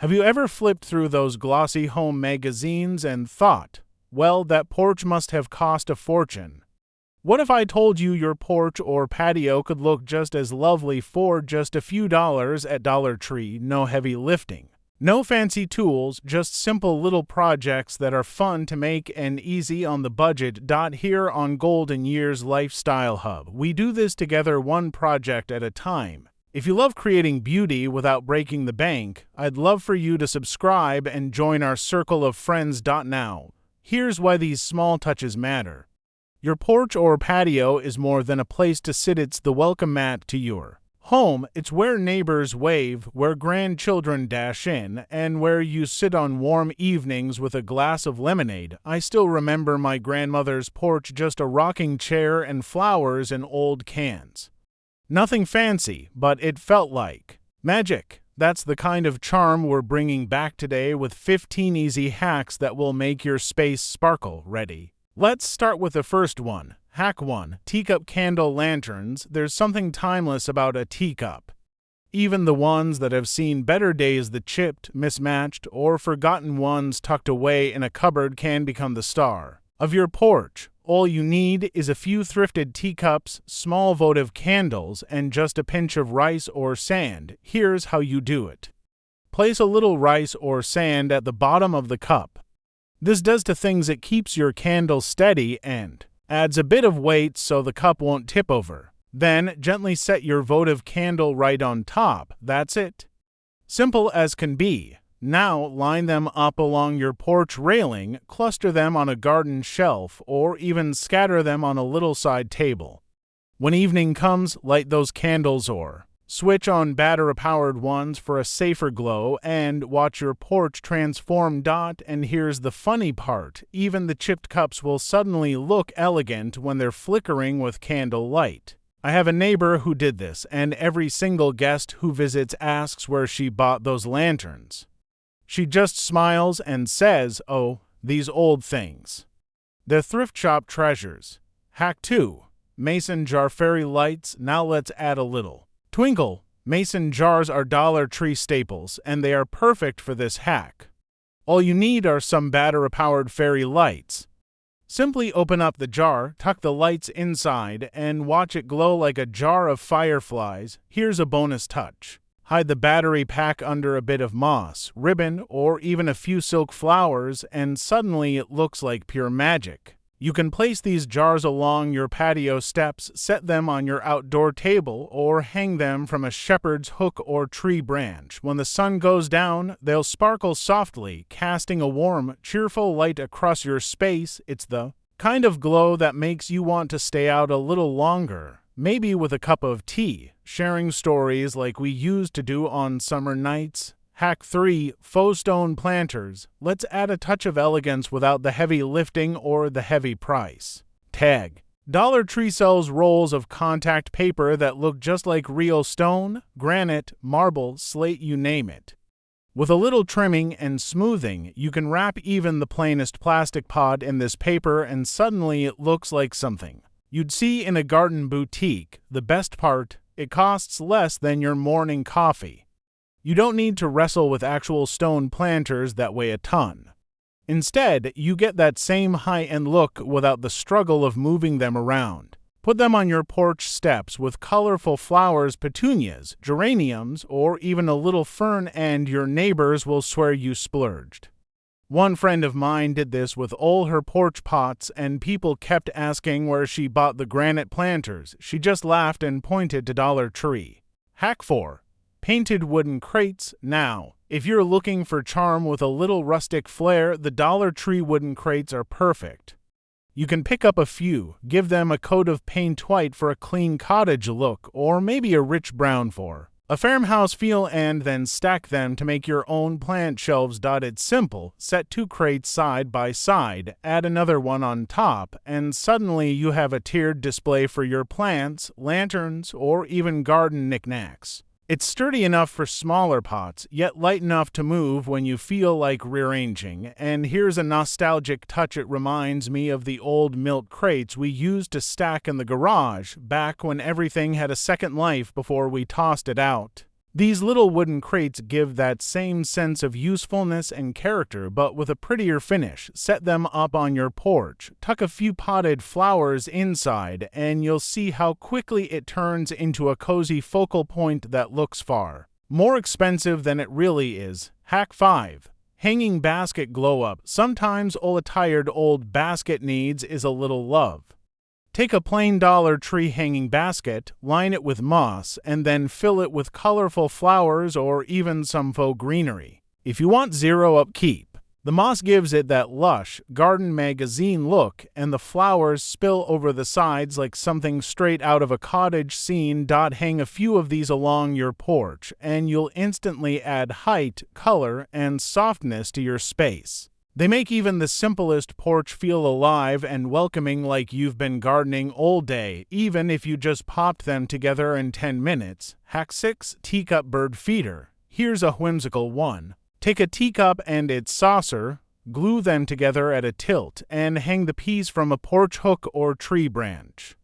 Have you ever flipped through those glossy home magazines and thought, well, that porch must have cost a fortune? What if I told you your porch or patio could look just as lovely for just a few dollars at Dollar Tree? No heavy lifting. No fancy tools, just simple little projects that are fun to make and easy on the budget. Here on Golden Years Lifestyle Hub, we do this together, one project at a time. If you love creating beauty without breaking the bank, I'd love for you to subscribe and join our circle of friends. Now, here's why these small touches matter. Your porch or patio is more than a place to sit, it's the welcome mat to your home. It's where neighbors wave, where grandchildren dash in, and where you sit on warm evenings with a glass of lemonade. I still remember my grandmother's porch, just a rocking chair and flowers in old cans. Nothing fancy, but it felt like magic. That's the kind of charm we're bringing back today with 15 easy hacks that will make your space sparkle. Ready? Let's start with the first one. Hack 1. Teacup candle lanterns. There's something timeless about a teacup. Even the ones that have seen better days, the chipped, mismatched, or forgotten ones tucked away in a cupboard, can become the star of your porch. All you need is a few thrifted teacups, small votive candles, and just a pinch of rice or sand. Here's how you do it. Place a little rice or sand at the bottom of the cup. This does two things: it keeps your candle steady and adds a bit of weight so the cup won't tip over. Then gently set your votive candle right on top. That's it. Simple as can be. Now line them up along your porch railing, cluster them on a garden shelf, or even scatter them on a little side table. When evening comes, light those candles or switch on battery-powered ones for a safer glow and watch your porch transform. And here's the funny part, even the chipped cups will suddenly look elegant when they're flickering with candle light. I have a neighbor who did this, and every single guest who visits asks where she bought those lanterns. She just smiles and says, "Oh, these old things. They're thrift shop treasures." Hack 2. Mason jar fairy lights. Now let's add a little twinkle. Mason jars are Dollar Tree staples, and they are perfect for this hack. All you need are some battery-powered fairy lights. Simply open up the jar, tuck the lights inside, and watch it glow like a jar of fireflies. Here's a bonus touch. Hide the battery pack under a bit of moss, ribbon, or even a few silk flowers, and suddenly it looks like pure magic. You can place these jars along your patio steps, set them on your outdoor table, or hang them from a shepherd's hook or tree branch. When the sun goes down, they'll sparkle softly, casting a warm, cheerful light across your space. It's the kind of glow that makes you want to stay out a little longer. Maybe with a cup of tea, sharing stories like we used to do on summer nights. Hack 3. Faux stone planters. Let's add a touch of elegance without the heavy lifting or the heavy price tag. Dollar Tree sells rolls of contact paper that look just like real stone, granite, marble, slate, you name it. With a little trimming and smoothing, you can wrap even the plainest plastic pot in this paper, and suddenly it looks like something you'd see in a garden boutique. The best part, it costs less than your morning coffee. You don't need to wrestle with actual stone planters that weigh a ton. Instead, you get that same high-end look without the struggle of moving them around. Put them on your porch steps with colorful flowers, petunias, geraniums, or even a little fern, and your neighbors will swear you splurged. One friend of mine did this with all her porch pots, and people kept asking where she bought the granite planters. She just laughed and pointed to Dollar Tree. Hack 4. Painted wooden crates. Now, if you're looking for charm with a little rustic flair, the Dollar Tree wooden crates are perfect. You can pick up a few, give them a coat of paint white for a clean cottage look, or maybe a rich brown for a farmhouse feel, and then stack them to make your own plant shelves. It's simple. Set 2 crates side by side, add another one on top, and suddenly you have a tiered display for your plants, lanterns, or even garden knickknacks. It's sturdy enough for smaller pots, yet light enough to move when you feel like rearranging. And here's a nostalgic touch. It reminds me of the old milk crates we used to stack in the garage, back when everything had a second life before we tossed it out. These little wooden crates give that same sense of usefulness and character, but with a prettier finish. Set them up on your porch, tuck a few potted flowers inside, and you'll see how quickly it turns into a cozy focal point that looks far more expensive than it really is. Hack 5. Hanging basket glow up. Sometimes all a tired old basket needs is a little love. Take a plain Dollar Tree hanging basket, line it with moss, and then fill it with colorful flowers or even some faux greenery. If you want zero upkeep, the moss gives it that lush garden magazine look, and the flowers spill over the sides like something straight out of a cottage scene. Hang a few of these along your porch, and you'll instantly add height, color, and softness to your space. They make even the simplest porch feel alive and welcoming, like you've been gardening all day, even if you just popped them together in 10 minutes. Hack 6. Teacup bird feeder. Here's a whimsical one. Take a teacup and its saucer, glue them together at a tilt, and hang the piece from a porch hook or tree branch.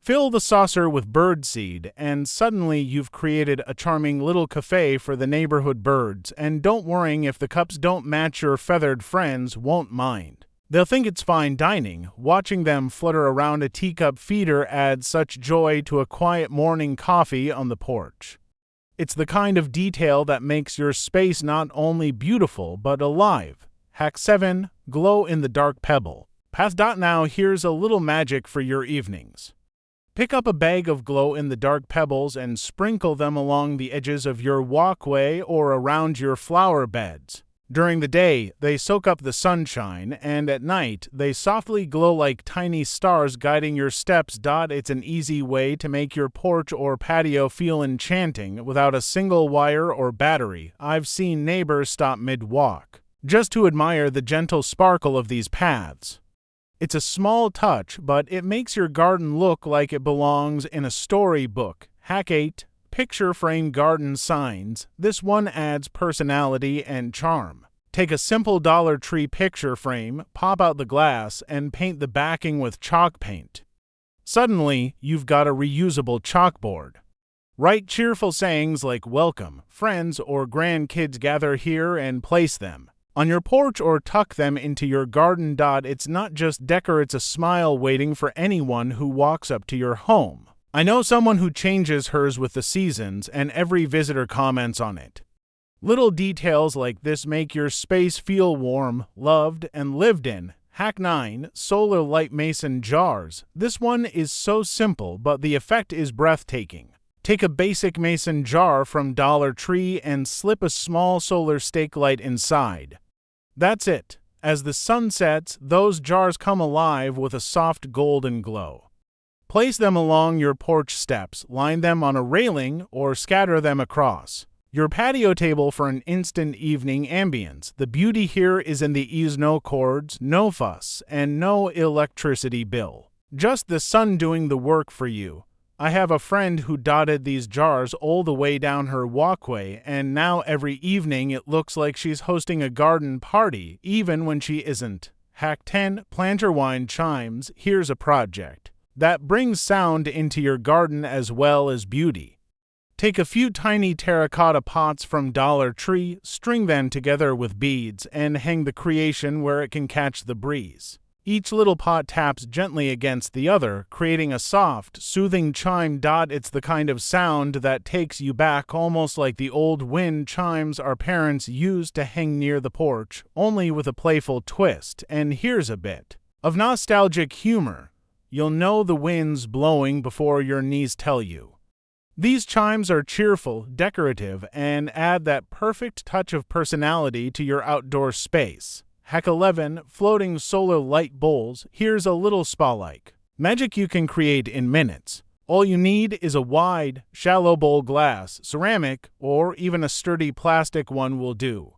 Fill the saucer with birdseed, and suddenly you've created a charming little cafe for the neighborhood birds. And don't worry if the cups don't match, your feathered friends won't mind. They'll think it's fine dining. Watching them flutter around a teacup feeder adds such joy to a quiet morning coffee on the porch. It's the kind of detail that makes your space not only beautiful but alive. Hack 7. Glow in the dark pebble. Now here's a little magic for your evenings. Pick up a bag of glow-in-the-dark pebbles and sprinkle them along the edges of your walkway or around your flower beds. During the day, they soak up the sunshine, and at night, they softly glow like tiny stars guiding your steps. It's an easy way to make your porch or patio feel enchanting without a single wire or battery. I've seen neighbors stop mid-walk just to admire the gentle sparkle of these paths. It's a small touch, but it makes your garden look like it belongs in a storybook. Hack 8. Picture frame garden signs. This one adds personality and charm. Take a simple Dollar Tree picture frame, pop out the glass, and paint the backing with chalk paint. Suddenly, you've got a reusable chalkboard. Write cheerful sayings like "Welcome, friends or grandkids gather here," and place them on your porch or tuck them into your garden. It's not just decor, it's a smile waiting for anyone who walks up to your home. I know someone who changes hers with the seasons, and every visitor comments on it. Little details like this make your space feel warm, loved, and lived in. Hack 9. Solar light mason jars. This one is so simple, but the effect is breathtaking. Take a basic mason jar from Dollar Tree and slip a small solar stake light inside. That's it. As the sun sets, those jars come alive with a soft golden glow. Place them along your porch steps, line them on a railing, or scatter them across your patio table for an instant evening ambience. The beauty here is in the ease: no cords, no fuss, and no electricity bill. Just the sun doing the work for you. I have a friend who dotted these jars all the way down her walkway, and now every evening it looks like she's hosting a garden party, even when she isn't. Hack 10. Planter wind chimes. Here's a project that brings sound into your garden as well as beauty. Take a few tiny terracotta pots from Dollar Tree, string them together with beads, and hang the creation where it can catch the breeze. Each little pot taps gently against the other, creating a soft, soothing chime. It's the kind of sound that takes you back, almost like the old wind chimes our parents used to hang near the porch, only with a playful twist. And here's a bit of nostalgic humor. You'll know the wind's blowing before your knees tell you. These chimes are cheerful, decorative, and add that perfect touch of personality to your outdoor space. Hack 11. Floating solar light bowls. Here's a little spa-like magic you can create in minutes. All you need is a wide, shallow bowl, glass, ceramic, or even a sturdy plastic one will do.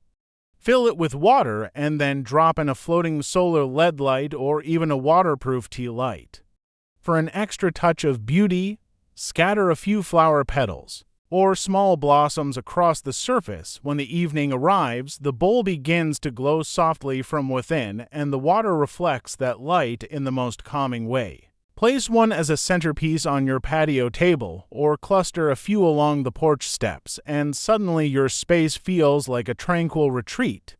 Fill it with water and then drop in a floating solar LED light or even a waterproof tea light. For an extra touch of beauty, scatter a few flower petals or small blossoms across the surface. When the evening arrives, the bowl begins to glow softly from within, and the water reflects that light in the most calming way. Place one as a centerpiece on your patio table, or cluster a few along the porch steps, and suddenly your space feels like a tranquil retreat.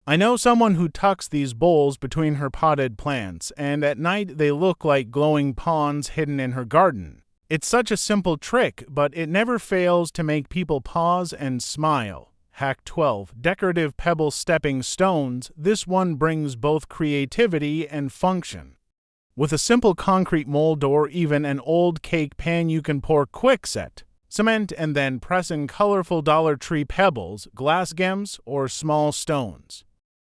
I know someone who tucks these bowls between her potted plants, and at night they look like glowing ponds hidden in her garden. It's such a simple trick, but it never fails to make people pause and smile. Hack 12. Decorative pebble stepping stones. This one brings both creativity and function. With a simple concrete mold or even an old cake pan, you can pour quickset, cement, and then press in colorful Dollar Tree pebbles, glass gems, or small stones.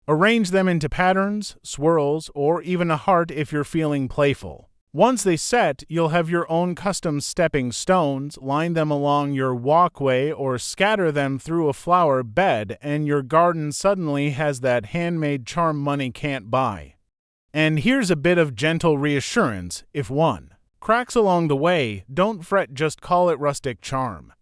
Arrange them into patterns, swirls, or even a heart if you're feeling playful. Once they set, you'll have your own custom stepping stones. Line them along your walkway or scatter them through a flower bed, and your garden suddenly has that handmade charm money can't buy. And here's a bit of gentle reassurance: if one cracks along the way, don't fret, just call it rustic charm.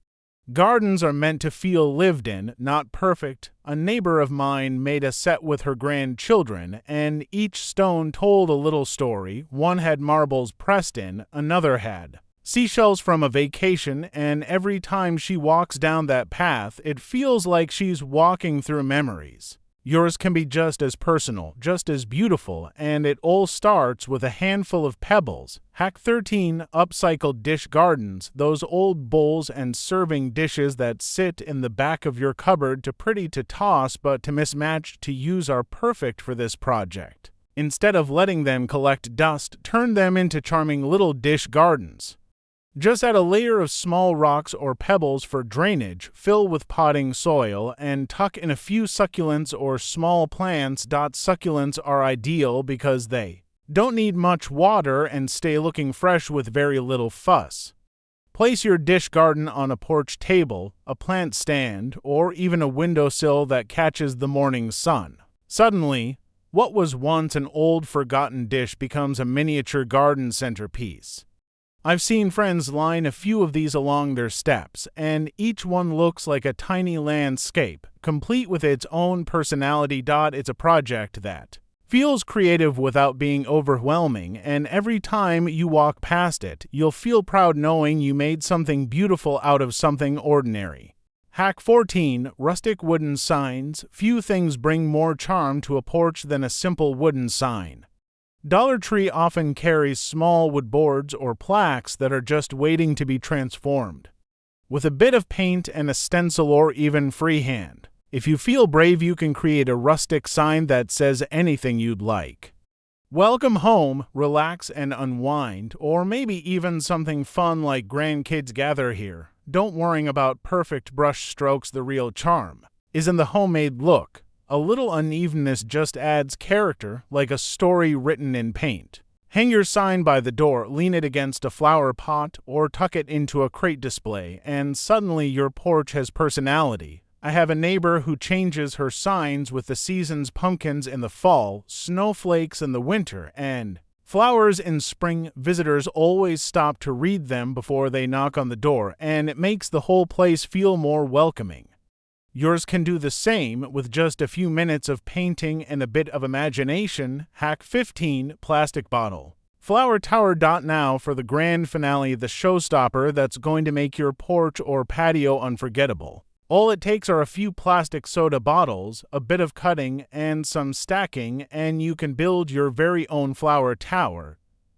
Gardens are meant to feel lived in, not perfect. A neighbor of mine made a set with her grandchildren, and each stone told a little story. One had marbles pressed in, another had seashells from a vacation, and every time she walks down that path, it feels like she's walking through memories. Yours can be just as personal, just as beautiful, and it all starts with a handful of pebbles. Hack 13. Upcycled dish gardens. Those old bowls and serving dishes that sit in the back of your cupboard, too pretty to toss but too mismatched to use, are perfect for this project. Instead of letting them collect dust, turn them into charming little dish gardens. Just add a layer of small rocks or pebbles for drainage, fill with potting soil, and tuck in a few succulents or small plants. Succulents are ideal because they don't need much water and stay looking fresh with very little fuss. Place your dish garden on a porch table, a plant stand, or even a windowsill that catches the morning sun. Suddenly, what was once an old forgotten dish becomes a miniature garden centerpiece. I've seen friends line a few of these along their steps, and each one looks like a tiny landscape, complete with its own personality. It's a project that feels creative without being overwhelming, and every time you walk past it, you'll feel proud knowing you made something beautiful out of something ordinary. Hack 14. Rustic wooden signs. Few things bring more charm to a porch than a simple wooden sign. Dollar Tree often carries small wood boards or plaques that are just waiting to be transformed. With a bit of paint and a stencil or even freehand, if you feel brave, you can create a rustic sign that says anything you'd like. Welcome home, relax and unwind, or maybe even something fun like grandkids gather here. Don't worry about perfect brush strokes. The real charm is in the homemade look. A little unevenness just adds character, like a story written in paint. Hang your sign by the door, lean it against a flower pot, or tuck it into a crate display, and suddenly your porch has personality. I have a neighbor who changes her signs with the season's: pumpkins in the fall, snowflakes in the winter, and flowers in spring. Visitors always stop to read them before they knock on the door, and it makes the whole place feel more welcoming. Yours can do the same with just a few minutes of painting and a bit of imagination. Hack 15. Plastic bottle. Flower tower. Now for the grand finale, the showstopper that's going to make your porch or patio unforgettable. All it takes are a few plastic soda bottles, a bit of cutting, and some stacking, and you can build your very own flower tower.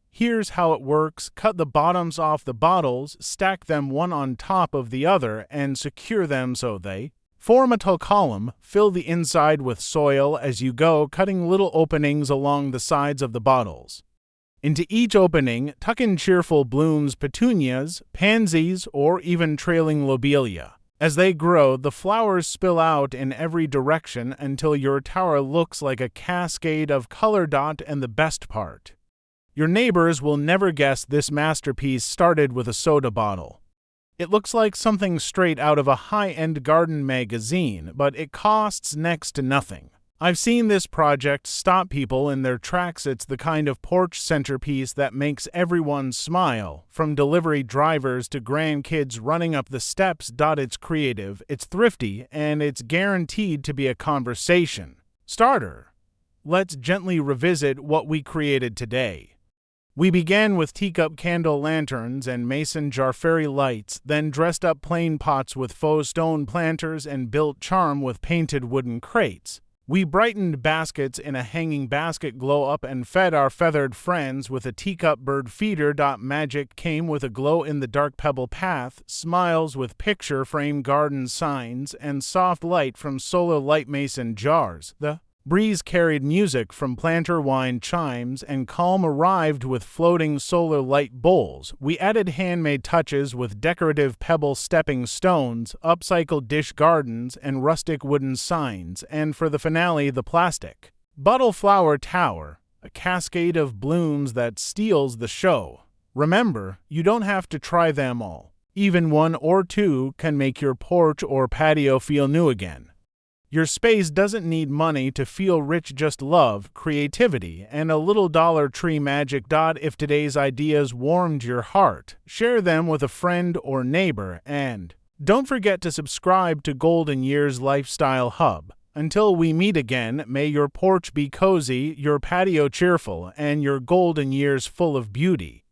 Here's how it works. Cut the bottoms off the bottles, stack them one on top of the other, and secure them so they form a tall column. Fill the inside with soil as you go, cutting little openings along the sides of the bottles. Into each opening, tuck in cheerful blooms, petunias, pansies, or even trailing lobelia. As they grow, the flowers spill out in every direction until your tower looks like a cascade of color. And the best part, your neighbors will never guess this masterpiece started with a soda bottle. It looks like something straight out of a high-end garden magazine, but it costs next to nothing. I've seen this project stop people in their tracks. It's the kind of porch centerpiece that makes everyone smile, from delivery drivers to grandkids running up the steps. It's creative, it's thrifty, and it's guaranteed to be a conversation starter. Let's gently revisit what we created today. We began with teacup candle lanterns and mason jar fairy lights, then dressed up plain pots with faux stone planters and built charm with painted wooden crates. We brightened baskets in a hanging basket glow-up and fed our feathered friends with a teacup bird feeder. Magic came with a glow-in-the-dark pebble path, smiles with picture frame garden signs, and soft light from solar light mason jars. The breeze carried music from planter wine chimes, and calm arrived with floating solar light bowls. We added handmade touches with decorative pebble stepping stones, upcycled dish gardens, and rustic wooden signs, and for the finale, the plastic bottle flower tower, a cascade of blooms that steals the show. Remember, you don't have to try them all. Even one or two can make your porch or patio feel new again. Your space doesn't need money to feel rich, just love, creativity, and a little Dollar Tree magic. If today's ideas warmed your heart, share them with a friend or neighbor, and don't forget to subscribe to Golden Years Lifestyle Hub. Until we meet again, may your porch be cozy, your patio cheerful, and your golden years full of beauty.